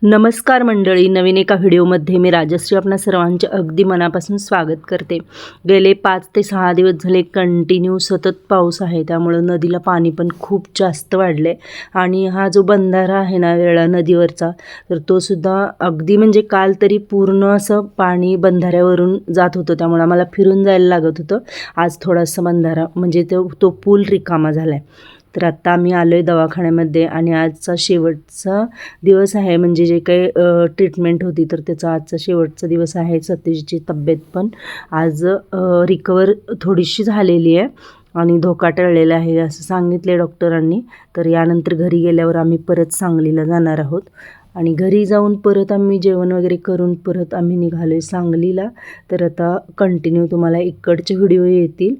नमस्कार मंडळी, नवीन एका व्हिडिओमध्ये मी राजश्री आपणा सर्वांचे अगदी मनापासून स्वागत करते. गेले 5 ते 6 दिवस झाले कंटिन्यू सतत पाऊस आहे, त्यामुळं नदीला पाणी पण खूप जास्त वाढले आणि हा जो बंधारा आहे ना वेळा नदीवरचा, तर तो सुद्धा अगदी म्हणजे काल तरी पूर्ण असं पाणी बंधाऱ्यावरून जात होतं, त्यामुळे आम्हाला फिरून जायला लागत होतं. आज थोडासा बंधारा म्हणजे तो पूल रिकामा झाला आहे. तर आत्ता आम्ही आलो आहे दवाखान्यामध्ये आणि आजचा शेवटचा दिवस आहे, म्हणजे जे काही ट्रीटमेंट होती तर त्याचा आजचा शेवटचा दिवस आहे. सतीशची तब्येत पण आज रिकवर थोडीशी झालेली आहे आणि धोका टळलेला आहे असं सांगितले डॉक्टरांनी. तर यानंतर घरी गेल्यावर आम्ही परत सांगलीला जाणार आहोत आणि घरी जाऊन परत आम्ही जेवण वगैरे करून परत आम्ही निघालो आहे सांगलीला. तर आता कंटिन्यू तुम्हाला इकडचे व्हिडिओ येतील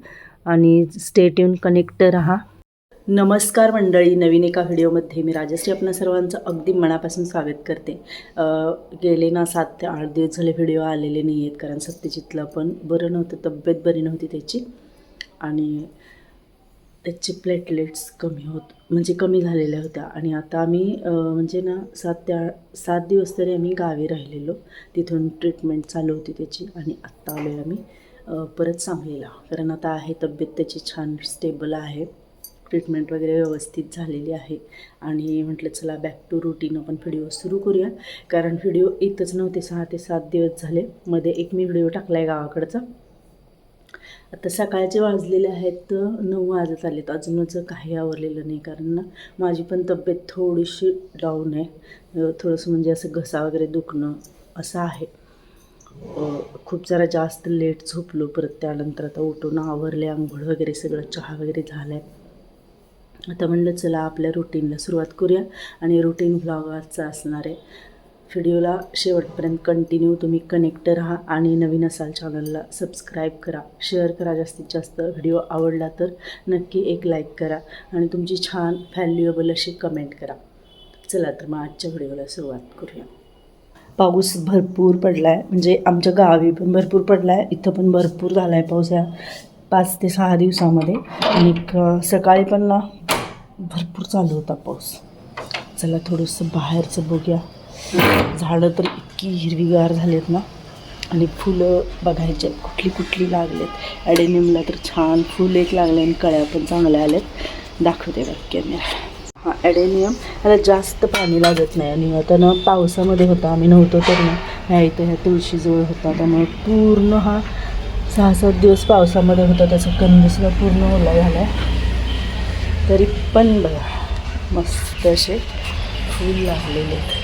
आणि स्टे ट्यून कनेक्ट राहा. नमस्कार मंडळी, नवीन एका व्हिडिओमध्ये मी राजश्री आपणा सर्वांचं अगदी मनापासून स्वागत करते. गेले ना 7 ते 8 दिवस झाले व्हिडिओ आलेले नाही आहेत, कारण सत्यजितला पण बरं नव्हतं, तब्येत बरी नव्हती त्याची आणि त्याचे प्लेटलेट्स कमी झालेल्या होत्या. आणि आता आम्ही म्हणजे ना 7 दिवस तरी आम्ही गावी राहिलेलो, तिथून ट्रीटमेंट चालू होती त्याची आणि आत्ता आलो आहे आम्ही परत सांगलीला, कारण आता आहे तब्येत त्याची छान स्टेबल आहे, ट्रीटमेंट वगैरे व्यवस्थित झालेली आहे. आणि म्हटलं चला बॅक टू रुटीन आपण व्हिडिओ सुरू करूया, कारण व्हिडिओ येतच नव्हते 6 ते 7 दिवस झाले. मध्ये एक मी व्हिडिओ टाकला आहे गावाकडचा. आता सकाळचे वाजलेले आहेत 9 वाजत आलेत, अजूनच काही आवरलेलं नाही, कारण ना माझी पण तब्येत थोडीशी डाऊन आहे. थोडंसं म्हणजे असं घसा वगैरे दुखणं असं आहे. खूप जरा जास्त लेट झोपलो, परत त्यानंतर आता उठून आवरले, आंघोळ वगैरे सगळं, चहा वगैरे झाला आहे. आता म्हणलं चला आपल्या रुटीनला सुरुवात करूया आणि रुटीन व्लॉग आजचा असणार आहे. व्हिडिओला शेवटपर्यंत कंटिन्यू तुम्ही कनेक्ट राहा आणि नवीन असाल चॅनलला सबस्क्राईब करा, शेअर करा जास्तीत जास्त. व्हिडिओ आवडला तर नक्की एक लाईक करा आणि तुमची छान व्हॅल्युएबल अशी कमेंट करा. चला तर मग आजच्या व्हिडिओला सुरुवात करूया. पाऊस भरपूर पडला आहे, म्हणजे आमच्या गावी पण भरपूर पडला आहे, इथं पण भरपूर झाला आहे पाऊस या 5 ते 6 दिवसामध्ये. आणि सकाळी पण ना भरपूर चालू होता पाऊस. चला थोडंसं बाहेरचं बघूया. झाडं तर इतकी हिरवीगार झालेत ना, आणि फुलं बघायचे कुठली कुठली लागलेत. ॲडेनियमला तर छान फुल एक लागले आणि कळ्या पण चांगल्या आल्यात, दाखवते बघ कॅमेरा. हां, ॲडेनियम ह्याला जास्त पाणी लागत नाही आणि आता ना पावसामध्ये होता, आम्ही नव्हतो तर ना ह्या इथं ह्या तुळशीजवळ होता, त्यामुळे पूर्ण हा 6-7 दिवस पावसामध्ये होता, त्याचा कंदसुद्धा पूर्ण ओला झाला आहे. तरी पण बघा मस्त असे फूल लागलेले आहेत,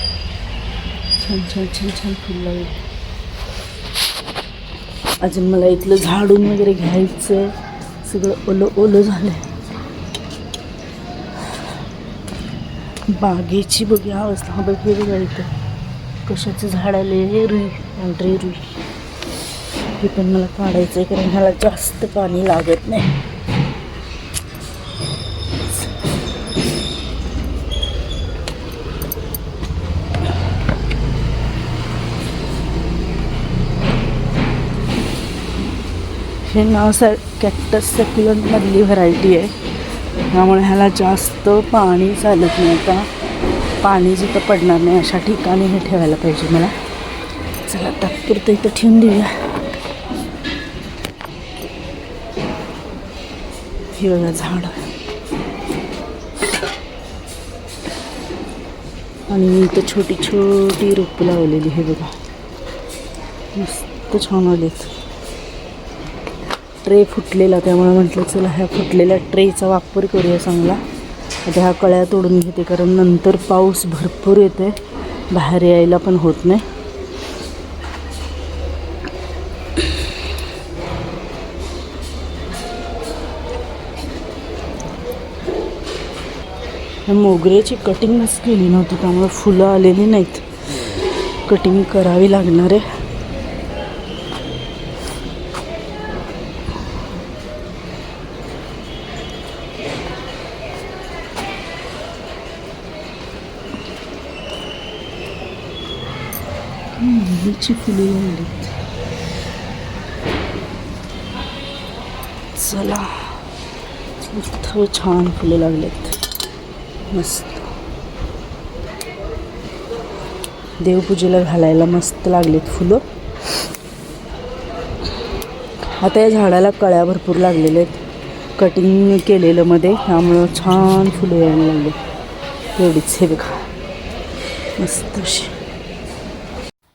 छान छान छान छान फूल लागले. अजून मला इथलं झाडून वगैरे घ्यायचं, सगळं ओलं ओलं झालं आहे. बागेची बघूया अवस्था. हा बघ बघा इथं कशाचं झाड आले, हे रुई, पांढरी रुई. हे पण मला काढायचं आहे, कारण ह्याला जास्त पाणी लागत नाही. हे नाव कॅक्टस सॅक्युलंटमधली व्हरायटी आहे, त्यामुळे ह्याला जास्त पाणी चालत नाही. आता पाणी जिथं पडणार नाही अशा ठिकाणी हे ठेवायला पाहिजे मला. चला तात्पुरतं इथं ठेवून देऊया. हे बघा झाड, आणि इथं छोटी छोटी रोपं लावलेली, हे बघा मस्त छान आलेत. ट्रे फुटलेला, त्यामुळे म्हटलं चला ह्या फुटलेल्या ट्रेचा वापर करूया चांगला. आता ह्या कळ्या तोडून घेते, कारण नंतर पाऊस भरपूर येते, बाहेर यायला पण होत नाही. मोगऱ्याची कटिंगच केली नव्हती, त्यामुळे फुलं आलेली नाहीत, कटिंग करावी लागणार आहे. मोगऱ्याची फुले लागली. चला इथं छान फुले लागलेत मस्त. देवपूजेला घालायला मस्त लागलेत फुलं. आता या झाडाला कळ्या भरपूर लागलेल्या आहेत, कटिंग केलेलं मध्ये, त्यामुळं छान फुलं यायला लागले. तेवढीच हे बघा मस्त अशी.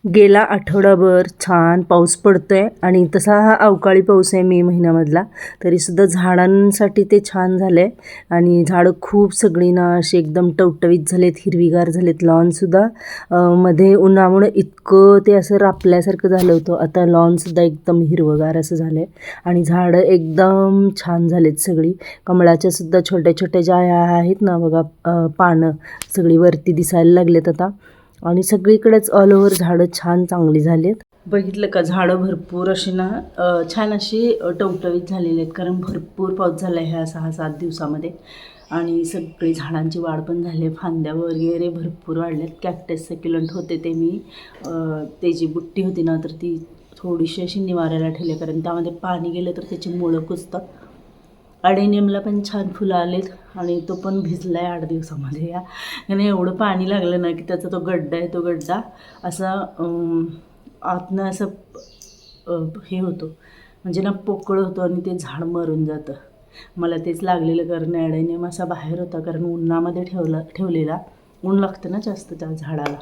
गेला आठवडाभर छान पाऊस पडतोय आणि तसा हा अवकाळी पाऊस आहे मे महिन्यामधला, तरीसुद्धा झाडांसाठी ते छान झालं आहे. आणि झाडं खूप सगळी ना अशी एकदम टवटवीत झालेत, हिरवीगार झालेत. लॉनसुद्धा मध्ये उन्हामुळे इतकं ते असं रापल्यासारखं झालं होतं, आता लॉनसुद्धा एकदम हिरवंगार असं झालं आहे. आणि झाडं एकदम छान झालेत सगळी. कमळाच्यासुद्धा छोट्या छोट्या ज्या आहेत ना बघा पानं सगळी वरती दिसायला लागलेत आता. आणि सगळीकडेच ऑल ओव्हर झाडं छान चांगली झालीत. बघितलं का, झाडं भरपूर अशी ना छान अशी टवटवीत झालेली आहेत, कारण भरपूर पाऊस झाला आहे ह्या 6-7 दिवसामध्ये. आणि सगळी झाडांची वाढ पण झाली आहे, फांद्या वगैरे भरपूर वाढल्यात. कॅक्टस सॅक्युलंट होते ते मी त्याची बुट्टी होती ना, तर ती थोडीशी अशी निवारायला ठेवली, कारण त्यामध्ये पाणी गेलं तर त्याची मुळं कुजतात. अडेनियमला पण छान फुलं आलेत आणि तो पण भिजला आहे 8 दिवसामध्ये. आणि एवढं पाणी लागलं ना की त्याचा तो गड्डा आहे, तो गड्डा असा आतनं असं हे होतो, म्हणजे ना पोकळ होतो आणि ते झाड मरून जातं. मला तेच लागलेलं, कारण अडेनियम असा बाहेर होता, कारण उन्हामध्ये ठेवलेला. ऊन लागतं ना जास्त त्या झाडाला.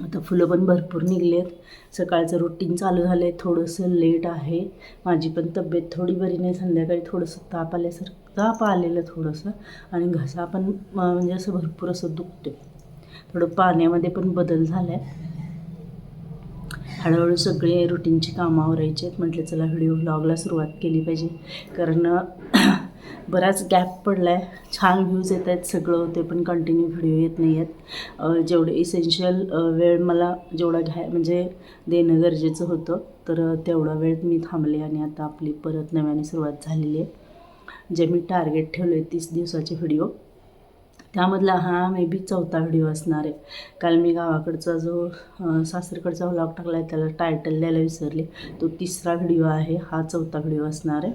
आता फुलं पण भरपूर निघलेत. सकाळचं रुटीन चालू झालं आहे, थोडंसं लेट आहे. माझी पण तब्येत थोडी बरी नाही, संध्याकाळी थोडंसं ताप आलेलं थोडंसं, आणि घसा पण म्हणजे असं भरपूर असं दुखते. थोडं पाण्यामध्ये पण बदल झाला आहे. हळूहळू सगळे रुटीनची कामं आवरायची आहेत. म्हटलं चला व्लॉगला सुरुवात केली पाहिजे, कारण बराच गॅप पडला आहे. छान व्ह्यूज येत आहेत सगळं, ते पण कंटिन्यू व्हिडिओ येत नाही आहेत. जेवढे इसेन्शियल वेळ मला जेवढा म्हणजे देणं गरजेचं होतं, तर तेवढा वेळ मी थांबले. आणि आता आपली परत नव्याने सुरुवात झालेली आहे. जे मी टार्गेट ठेवलं आहे 30 दिवसाचे व्हिडिओ, त्यामधला हा मे बी 4था व्हिडिओ असणार आहे. काल मी गावाकडचा जो सासरकडचा व्लॉग टाकला आहे त्याला टायटल द्यायला विसरले, तो 3रा व्हिडिओ आहे, हा 4था व्हिडिओ असणार आहे.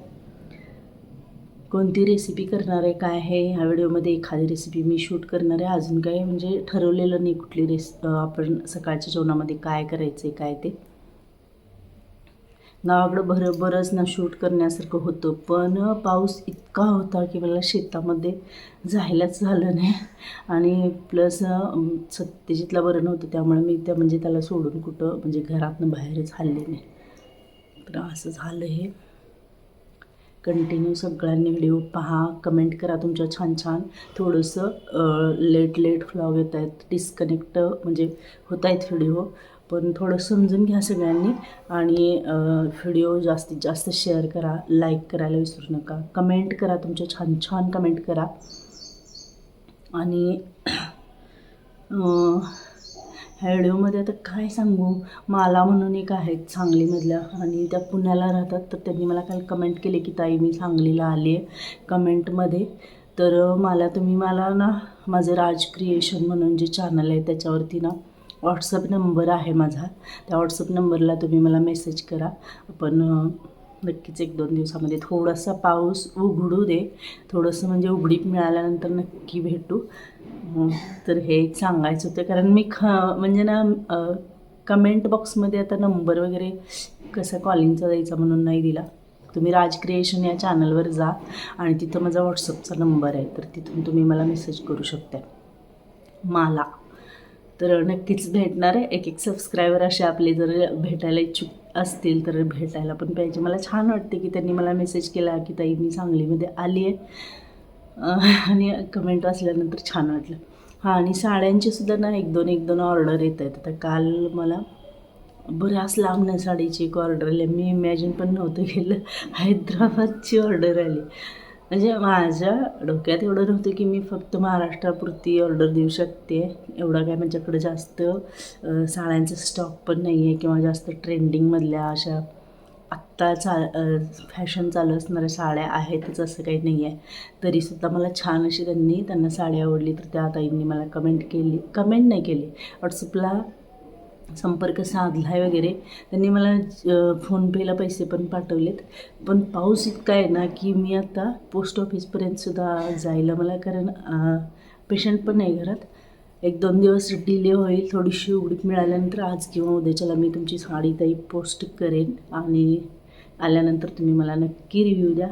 कोणती रेसिपी करणार आहे काय आहे ह्या व्हिडिओमध्ये, एखादी रेसिपी मी शूट करणार आहे. अजून काही म्हणजे ठरवलेलं नाही कुठली आपण सकाळच्या जेवणामध्ये काय करायचं आहे काय ते. गावाकडं बरंच ना शूट करण्यासारखं होतं, पण पाऊस इतका होता की मला शेतामध्ये जायलाच झालं नाही. आणि प्लस सत्यजितला बरं नव्हतं, त्यामुळे मी म्हणजे त्याला सोडून कुठं म्हणजे घरातनं बाहेरच हल्ले नाही. तर असं झालं हे. कंटिन्यू सगळ्यांनी व्हिडिओ पहा, कमेंट करा तुमच्या छान छान. थोडंसं लेट व्लॉग येत आहेत, डिस्कनेक्ट म्हणजे होत आहेत व्हिडिओ, पण थोडं समजून घ्या सगळ्यांनी. आणि व्हिडिओ जास्तीत जास्त शेअर करा, लाईक करायला विसरू नका, कमेंट करा, तुमच्या छान छान कमेंट करा. आणि ह्या व्हिडिओमध्ये आता काय सांगू, माला म्हणून एक आहेत सांगलीमधल्या, आणि त्या पुण्याला राहतात. तर त्यांनी मला काल कमेंट केले की ताई मी सांगलीला आली आहे कमेंटमध्ये. तर तुम्ही मला ना माझं राज क्रिएशन म्हणून जे चॅनल आहे त्याच्यावरती ना व्हॉट्सअप नंबर आहे माझा, त्या व्हॉट्सअप नंबरला तुम्ही मला मेसेज करा. आपण नक्कीच 1-2 दिवसामध्ये, थोडासा पाऊस उघडू दे, थोडंसं म्हणजे उघडीप मिळाल्यानंतर नक्की भेटू. तर हे एक सांगायचं होतं, कारण मी म्हणजे ना कमेंट बॉक्समध्ये आता नंबर वगैरे कसा कॉलिंगचा द्यायचा म्हणून नाही दिला. तुम्ही राज क्रिएशन या चॅनलवर जा आणि तिथं माझा व्हॉट्सअपचा नंबर आहे, तर तिथून तुम्ही मला मेसेज करू शकता मला. तर नक्कीच भेटणार आहे. एक सबस्क्रायबर असे आपले जर भेटायला इच्छुक असतील तर भेटायला पण पाहिजे. मला छान वाटते की त्यांनी मला मेसेज केला की ताई मी सांगलीमध्ये आली आहे, आणि कमेंट वाचल्यानंतर छान वाटलं. हां, आणि साड्यांचीसुद्धा ना 1-2 ऑर्डर येत आहेत. आता काल मला बऱ्याच लांबण्या साडीची एक ऑर्डर आली, मी इमॅजिन पण नव्हतं केलं. हैदराबादची ऑर्डर आली. म्हणजे माझ्या डोक्यात एवढं नव्हतं की मी फक्त महाराष्ट्रापुरती ऑर्डर देऊ शकते. एवढा काय माझ्याकडे जास्त साड्यांचा स्टॉक पण नाही आहे, किंवा जास्त ट्रेंडिंगमधल्या अशा आत्ता फॅशन चालू असणाऱ्या साड्या आहेतच असं काही नाही आहे. तरीसुद्धा मला छान अशी त्यांना साडी आवडली, तर त्या ताईंनी मला कमेंट नाही केली, व्हॉट्सअपला संपर्क साधला आहे वगैरे. त्यांनी मला फोनपेला पैसे पण पाठवलेत. पण पाऊस इतका आहे ना की मी आता पोस्ट ऑफिसपर्यंतसुद्धा जायला मला, कारण पेशंट पण नाही घरात, 1-2 दिवस डिले होईल, थोडीशी उघडीप मिळाल्यानंतर आज किंवा उद्याच्याला मी तुमची साडी ताई पोस्ट करेन आणि आल्यानंतर तुम्ही मला नक्की रिव्ह्यू द्या.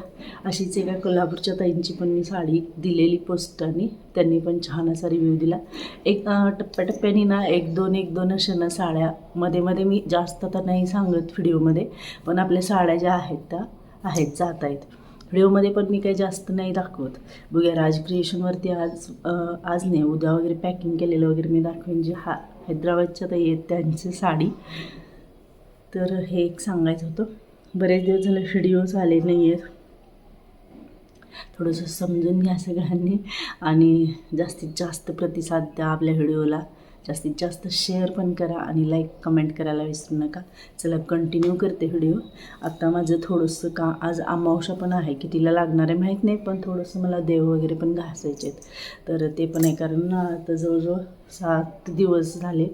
अशीच एका कोल्हापूरच्या ताईंची पण मी साडी दिलेली पोस्टाने, त्यांनी पण छान असा रिव्ह्यू दिला. एक टप्प्याटप्प्याने ना 1-2 अशा ना साड्या मध्ये मी जास्त तर नाही सांगत व्हिडिओमध्ये, पण आपल्या साड्या ज्या आहेत त्या आहेत जात आहेत व्हिडिओमध्ये, पण मी काही जास्त नाही दाखवत. बघूया राज क्रिएशनवरती आज नाही उद्या वगैरे पॅकिंग केलेलं वगैरे मी दाखवेन, जे हैदराबादच्या ताई आहेत त्यांची साडी. तर हे एक सांगायचं होतं. बरेच दिवस झाले व्हिडिओज आले नाही आहेत, थोडंसं समजून घ्या सगळ्यांनी आणि जास्तीत जास्त प्रतिसाद द्या आपल्या व्हिडिओला. जास्तीत जास्त शेअर पण करा आणि लाईक कमेंट करायला विसरू नका. चला कंटिन्यू करते व्हिडिओ. आता माझं थोडंसं आज अमावस्या पण आहे, कितीला लागणार आहे माहीत नाही, पण थोडंसं मला देव वगैरे पण घासायचे आहेत, तर ते पण आहे. कारण आता जवळजवळ 7 दिवस झाले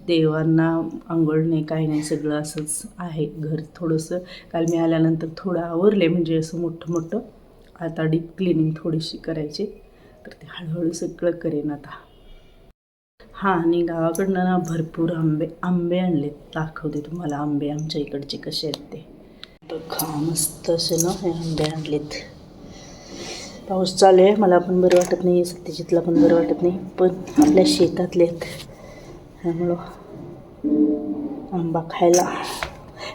देवांना आंघोळ नाही काही नाही, सगळं असंच आहे. घर थोडंसं काल मी आल्यानंतर थोडं आवरले, म्हणजे असं मोठं आता डीप क्लिनिंग थोडीशी करायची, तर ते हळूहळू सगळं करेन आता. हां, आणि गावाकडनं ना भरपूर आंबे आणलेत, दाखवते तुम्हाला आंबे आमच्या इकडचे कसे आहेत ते. बघा मस्त असे ना हे आंबे आणलेत. पाऊस चालू आहे, मला पण बरं वाटत नाही, सत्यजितला पण बरं वाटत नाही, पण आपल्या शेतातले आहेत त्यामुळं आंबा खायला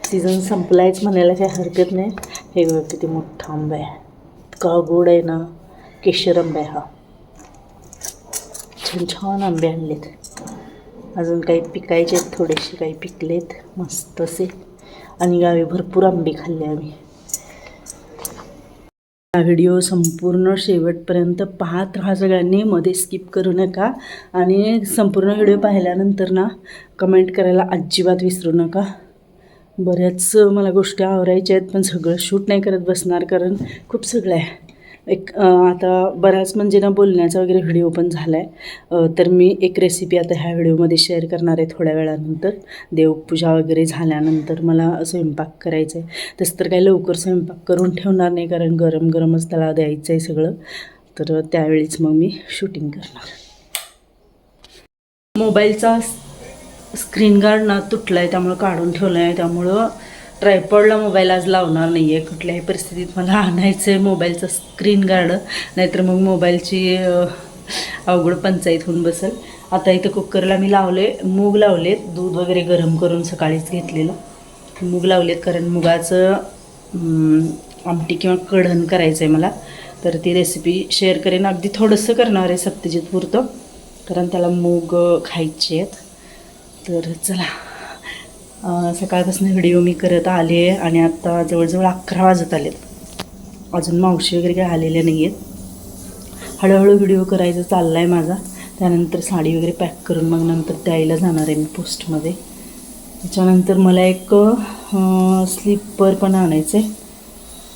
सीझन संपलायच म्हणायला काही हरकत नाही. हे बघा किती मोठा आंबा आहे, इतका गोड आहे ना, केशर आंबा आहे हा. छान आंबे आणलेत, अजून काही पिकायचे आहेत, थोडेसे काही पिकलेत मस्त असे. आणि गावी भरपूर आंबे खाल्ले आम्ही. हा व्हिडिओ संपूर्ण शेवटपर्यंत पाहत राहा सगळ्यांनी, मध्ये स्किप करू नका. आणि संपूर्ण व्हिडिओ पाहिल्यानंतर ना कमेंट करायला अजिबात विसरू नका. बऱ्याच मला गोष्टी आवरायच्या आहेत, पण सगळं शूट नाही करत बसणार, कारण खूप सगळं आहे. आता बराच म्हणजे ना बोलण्याचा वगैरे व्हिडिओ पण झाला आहे. तर मी एक रेसिपी आता ह्या व्हिडिओमध्ये शेअर करणार आहे थोड्या वेळानंतर. देवपूजा वगैरे झाल्यानंतर मला स्वयंपाक करायचं आहे. तसं तर काही लवकर स्वयंपाक करून ठेवणार नाही, कारण गरमच त्याला द्यायचं आहे सगळं, तर त्यावेळीच मग मी शूटिंग करणार. मोबाईलचा स्क्रीन गार्ड ना तुटला आहे, त्यामुळं काढून ठेवलं आहे, त्यामुळं ट्रायपॉडला मोबाईल आज लावणार नाही आहे. कुठल्याही परिस्थितीत मला आणायचं आहे मोबाईलचं स्क्रीन गार्ड, नाहीतर मग मोबाईलची अवघड पंचायत होऊन बसेल. आता इथं कुकरला मी मूग लावलेत, दूध वगैरे गरम करून सकाळीच घेतलेलं मूग लावलेत, कारण मुगाचं आमटी किंवा कढण करायचं आहे मला, तर ती रेसिपी शेअर करेन. अगदी थोडंसं करणार आहे सत्यजितपुरतं, कारण त्याला मूग खायचे आहेत. तर चला, सकाळपासून व्हिडिओ मी करत आले आहे आणि आता जवळजवळ 11 वाजत आलेत, अजून मावशी वगैरे काही आलेल्या नाही आहेत. हळूहळू व्हिडिओ करायचा चालला आहे माझा. त्यानंतर साडी वगैरे पॅक करून मग नंतर द्यायला जाणार आहे मी पोस्टमध्ये. त्याच्यानंतर मला एक स्लीपर पण आणायचं आहे,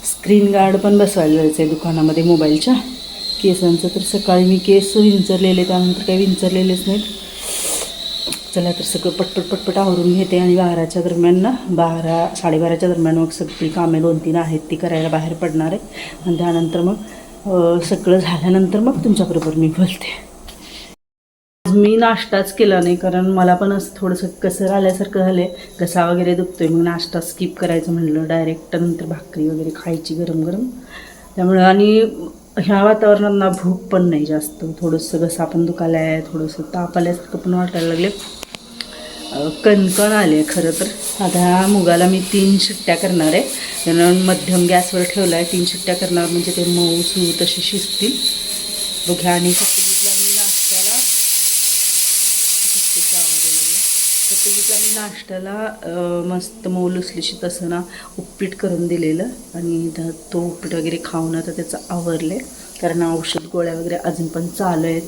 स्क्रीन गार्ड पण बसवायला जायचं आहे दुकानामध्ये मोबाईलच्या. केसांचं तर सकाळी मी केस विंचरलेले, त्यानंतर काही विंचरलेलेच नाहीत. चला तर सगळं पटपट आवरून घेते आणि 12च्या दरम्यान ना 12-12:30च्या दरम्यान मग सगळी कामे 2-3 आहेत ती करायला बाहेर पडणार आहे. आणि त्यानंतर मग सगळं झाल्यानंतर मग तुमच्याबरोबर मी बोलते. मी नाश्ताच केला नाही, कारण मला पण असं थोडंसं कसर आल्यासारखं झालं आहे, घसा वगैरे दुखतोय. मग नाश्ता स्किप करायचं म्हणलं, डायरेक्ट नंतर भाकरी वगैरे खायची गरम त्यामुळं. आणि ह्या वातावरणात ना भूक पण नाही जास्त, थोडंसं घसा पण दुखायला आहे, थोडंसं ताप आल्यासारखं पण वाटायला लागले, कणकण आले खरं तर. आता मुगाला मी 3 शिट्ट्या करणार आहे, त्यानं मध्यम गॅसवर ठेवला आहे. 3 शिट्ट्या करणार म्हणजे ते मऊ सू तसे शिजतील. बघ्या. आणि सत्यजितला मी नाश्त्याला मस्त मऊ लुसलुशीत असं ना उपीट करून दिलेलं, आणि तो उपीट वगैरे खाऊन आता त्याचं आवरले, कारण औषध गोळ्या वगैरे अजून पण चालू आहेत,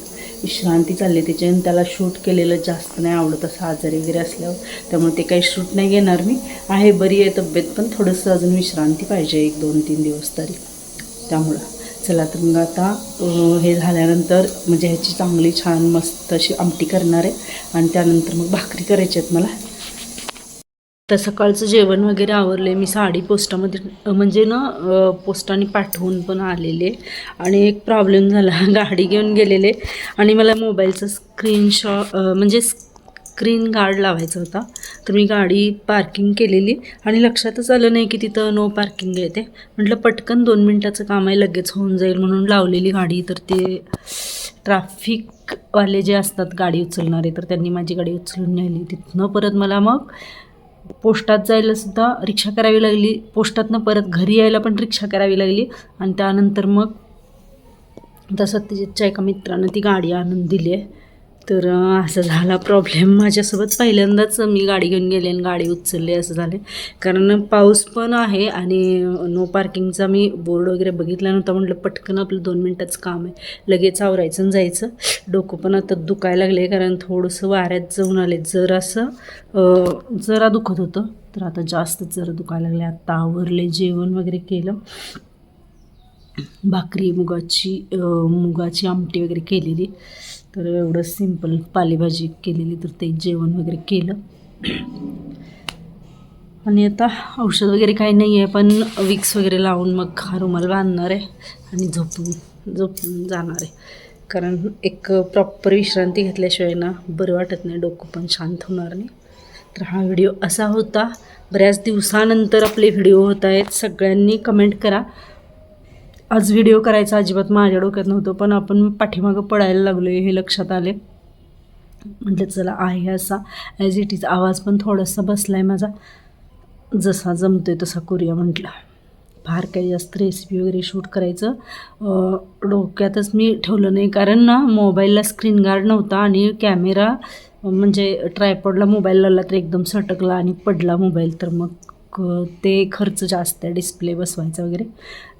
विश्रांती चालली त्याची. आणि त्याला शूट केलेलं जास्त नाही आवडत असं आजारी वगैरे असल्यावर, त्यामुळे ते काही शूट नाही घेणार मी. आहे बरी आहे तब्येत, पण थोडंसं अजून विश्रांती पाहिजे 1-2-3 दिवस तरी, त्यामुळं. चला तर मग आता हे झाल्यानंतर म्हणजे ह्याची चांगली छान मस्त अशी आमटी करणार आहे, आणि त्यानंतर मग भाकरी करायची आहेत मला. तर सकाळचं जेवण वगैरे आवरले. मी साडी पोस्टामध्ये म्हणजे ना पोस्टाने पाठवून पण आलेले आणि एक प्रॉब्लेम झाला. गाडी घेऊन गेलेले आणि मला मोबाईलचा स्क्रीनशॉट म्हणजे स्क्रीन गार्ड लावायचा होता. तर मी गाडी पार्किंग केलेली आणि लक्षातच आलं नाही की तिथं नो पार्किंग आहे. ते म्हटलं पटकन 2 मिनटाचं काम आहे, लगेच होऊन जाईल म्हणून लावलेली गाडी. तर ते ट्रॅफिकवाले जे असतात गाडी उचलणारे, तर त्यांनी माझी गाडी उचलून नेली. तिथनं परत मला मग पोस्टात जायला सुद्धा रिक्षा करावी लागली, पोस्टातनं परत घरी यायला पण रिक्षा करावी लागली आणि त्यानंतर मग तसं तिच्या एका मित्रानं ती गाडी आणून दिली आहे. तर असा झाला प्रॉब्लेम माझ्यासोबत. पहिल्यांदाच मी गाडी घेऊन गेले आणि गाडी उचलली असं झाले. कारण पाऊस पण आहे आणि नो पार्किंगचा मी बोर्ड वगैरे बघितला नव्हता. म्हटलं पटकन आपलं 2 मिनटाचं काम आहे, लगेच आवरायचं आणि जायचं. डोकं पण आता दुखायला लागले कारण थोडंसं वाऱ्यात जाऊन आले. जरा दुखत होतं, तर आता जास्तच जरा दुखायला लागले. आत्ता आवरले, जेवण वगैरे केलं. भाकरी मुगाची आमटी वगैरे केलेली. तर एवढं सिंपल पालेभाजी केलेली. तर ते जेवण वगैरे केलं आणि आता औषध वगैरे काही नाही आहे, पण विक्स वगैरे लावून मग हा रुमाल बांधणार आहे आणि झोपून जाणार आहे. कारण एक प्रॉपर विश्रांती घेतल्याशिवाय ना बरं वाटत नाही, डोकं पण शांत होणार नाही. तर हा व्हिडिओ असा होता. बऱ्याच दिवसानंतर आपले व्हिडिओ होत आहेत. सगळ्यांनी कमेंट करा. आज व्हिडिओ करायचा अजिबात माझ्या डोक्यात नव्हतं, पण आपण पाठीमागं पडायला लागलो आहे हे लक्षात आले. म्हटलं चला आहे असा ॲज इट इज. आवाज पण थोडासा बसला आहे माझा, जसा जमतो आहे तसा करूया म्हटलं. फार काही जास्त रेसिपी वगैरे शूट करायचं डोक्यातच मी ठेवलं नाही, कारण ना मोबाईलला स्क्रीन गार्ड नव्हता आणि कॅमेरा म्हणजे ट्रायपॉडला मोबाईल लावला तर एकदम सटकला आणि पडला मोबाईल. तर मग ते खर्च जास्त आहे डिस्प्ले बसवायचा वगैरे,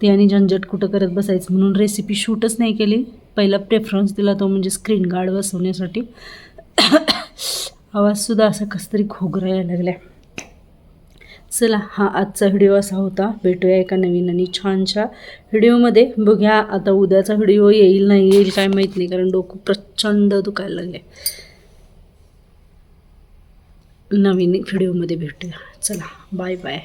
ते आणि झंझट कुठं करत बसायचं म्हणून रेसिपी शूटच नाही केली. पहिला प्रेफरन्स दिला तो म्हणजे स्क्रीन गार्ड बसवण्यासाठी. आवाजसुद्धा असा कसं तरी खोगरा यायला लागल्या. चला, हा आजचा व्हिडिओ असा होता. भेटूया एका नवीन आणि छानशा व्हिडिओमध्ये. बघूया आता उद्याचा व्हिडिओ येईल नाही येईल काय माहीत नाही, कारण डोकं प्रचंड दुखायला लागले. नवीन व्हिडिओमध्ये भेटूया. चला, बाय बाय.